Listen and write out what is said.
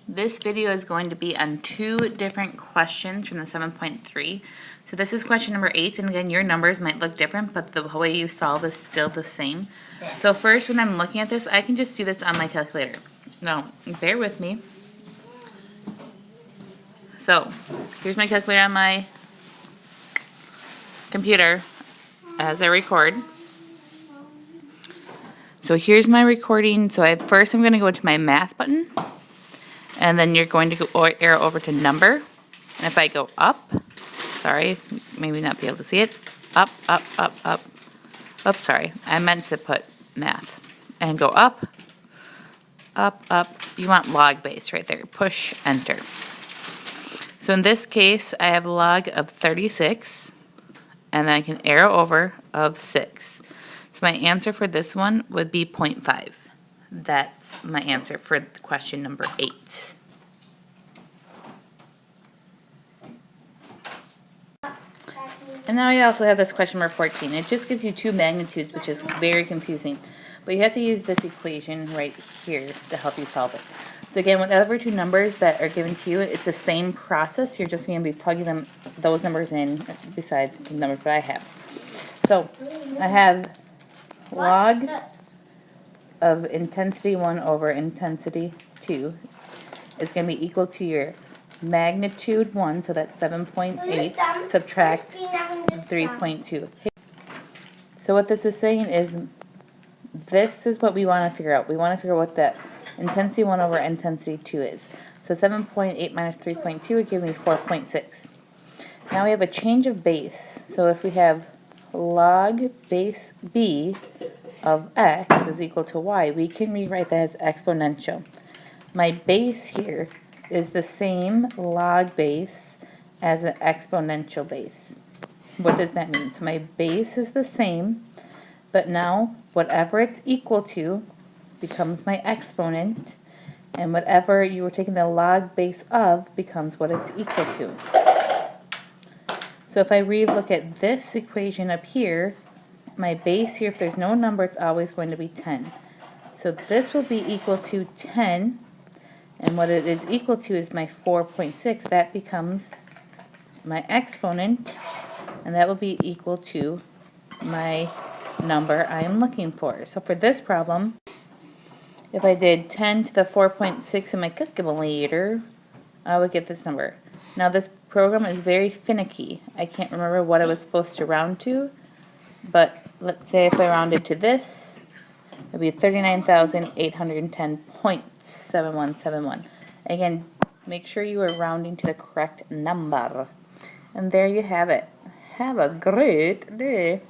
This video is going to be on two different questions from the 7.3. So this is question number 8, and again, your numbers might look different, but the way you solve is still the same. So first, when I'm looking at this, I can just do this on my calculator. Now, bear with me. So, here's my calculator on my computer as I record. So here's my recording. So first I'm going to go to my math button. And then you're going to go arrow over to number. And if I go up, sorry, maybe not be able to see it. Up, up, up, up. Oops, sorry. I meant to put math. And go up, up, up. You want log base right there. Push enter. So in this case, I have log of 36. And then I can arrow over of 6. So my answer for this one would be 0.5. That's my answer for question number 8. And now I also have this question number 14. It just gives you two magnitudes, which is very confusing. But you have to use this equation right here to help you solve it. So again, whatever two numbers that are given to you, it's the same process. You're just going to be plugging those numbers in besides the numbers that I have. So I have log of intensity 1 over intensity 2 is going to be equal to your magnitude 1, so that's 7.8, subtract 3.2. So what this is saying is this is what we want to figure out. We want to figure out what that intensity 1 over intensity 2 is. So 7.8 minus 3.2 would give me 4.6. Now we have a change of base. So if we have log base b of x is equal to y, we can rewrite that as exponential. My base here is the same log base as an exponential base. What does that mean? So my base is the same, but now whatever it's equal to becomes my exponent, and whatever you were taking the log base of becomes what it's equal to. So if I re-look at this equation up here, my base here, if there's no number, it's always going to be 10. So this will be equal to 10, and what it is equal to is my 4.6. That becomes my exponent, and that will be equal to my number I am looking for. So for this problem, if I did 10 to the 4.6 in my calculator, I would get this number. Now this program is very finicky. I can't remember what I was supposed to round to, but let's say if I rounded to this, it would be 39,810.7171. Again, make sure you are rounding to the correct number. And there you have it. Have a great day.